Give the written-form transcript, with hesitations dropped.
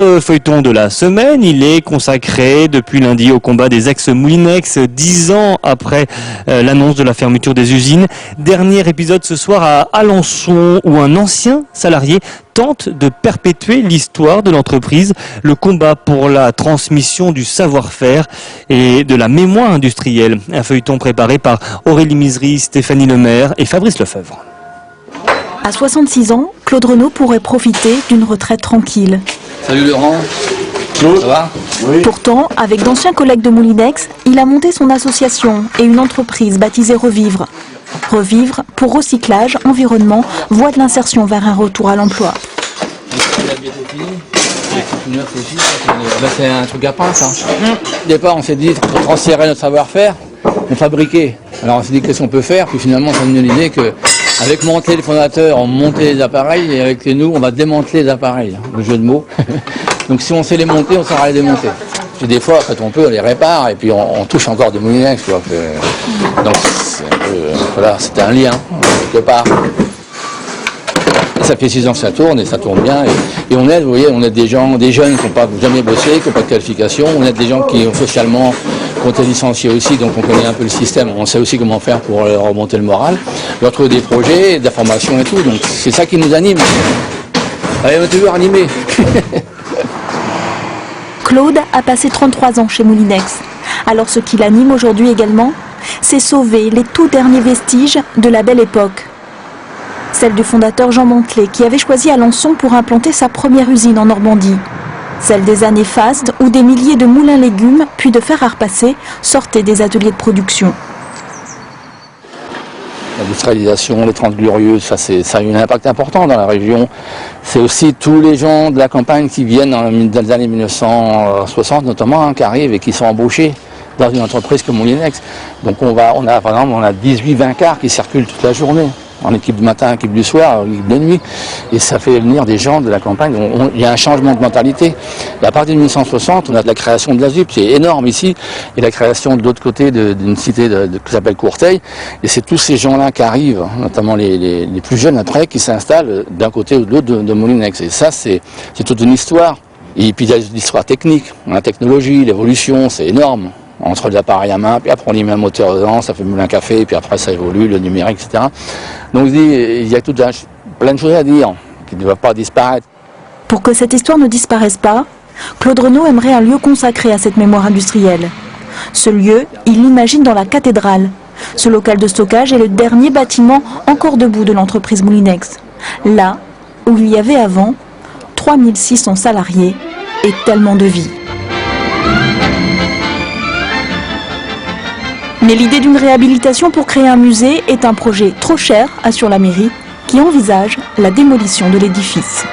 Le feuilleton de la semaine, il est consacré depuis lundi au combat des ex-Moulinex, 10 ans après l'annonce de la fermeture des usines. Dernier épisode ce soir à Alençon, où un ancien salarié tente de perpétuer l'histoire de l'entreprise. Le combat pour la transmission du savoir-faire et de la mémoire industrielle. Un feuilleton préparé par Aurélie Misery, Stéphanie Lemaire et Fabrice Lefebvre. À 66 ans, Claude Renaud pourrait profiter d'une retraite tranquille. Salut Laurent, Claude, ça va? Oui. Pourtant, avec d'anciens collègues de Moulinex, il a monté son association et une entreprise baptisée Revivre. Revivre pour recyclage, environnement, voie de l'insertion vers un retour à l'emploi. C'est un truc à pain ça. Au départ on s'est dit pour transférer notre savoir-faire, on fabriquait. Alors on s'est dit qu'est-ce qu'on peut faire, puis finalement ça nous a l'idée que avec monter les fondateurs, on montait les appareils et avec nous on va démanteler les appareils, le jeu de mots. Donc si on sait les monter, on saura les démonter. Et des fois, quand on peut, on les répare et puis on touche encore des Moulinex. Donc voilà, c'était un lien quelque part. Et ça fait 6 ans que ça tourne et ça tourne bien. Et on aide, vous voyez, on aide des gens, des jeunes qui n'ont pas jamais bossé, qui n'ont pas de qualification. On aide des gens qui ont socialement ont été licenciés aussi, donc on connaît un peu le système. On sait aussi comment faire pour leur remonter le moral, leur trouver des projets, de la formation et tout. Donc c'est ça qui nous anime. Allez, on est toujours animés. Claude a passé 33 ans chez Moulinex. Alors ce qui l'anime aujourd'hui également, c'est sauver les tout derniers vestiges de la belle époque. Celle du fondateur Jean Mantelet, qui avait choisi Alençon pour implanter sa première usine en Normandie. Celle des années fastes, où des milliers de moulins légumes, puis de fer à repasser, sortaient des ateliers de production. L'industrialisation, les 30 glorieuses, ça a eu un impact important dans la région. C'est aussi tous les gens de la campagne qui viennent dans les années 1960 notamment, qui arrivent et qui sont embauchés dans une entreprise comme Moulinex. Donc par exemple, on a 18-20 cars qui circulent toute la journée, en équipe du matin, équipe du soir, équipe de nuit, et ça fait venir des gens de la campagne. Il y a un changement de mentalité. Et à partir de 1960, on a de la création de la ZUP, c'est énorme ici, et la création de l'autre côté d'une cité qui s'appelle Courteil, et c'est tous ces gens-là qui arrivent, notamment les plus jeunes après, qui s'installent d'un côté ou de l'autre de Moulinex. Et ça, c'est toute une histoire. Et puis il y a l'histoire technique, la technologie, l'évolution, c'est énorme. Entre les appareils à main, puis après on y met un moteur dedans, ça fait moulin café, puis après ça évolue, le numérique, etc. Donc il y a plein de choses à dire qui ne doivent pas disparaître. Pour que cette histoire ne disparaisse pas, Claude Renaud aimerait un lieu consacré à cette mémoire industrielle. Ce lieu, il l'imagine dans la cathédrale. Ce local de stockage est le dernier bâtiment encore debout de l'entreprise Moulinex. Là où il y avait avant 3600 salariés et tellement de vie. Mais l'idée d'une réhabilitation pour créer un musée est un projet trop cher, assure la mairie, qui envisage la démolition de l'édifice.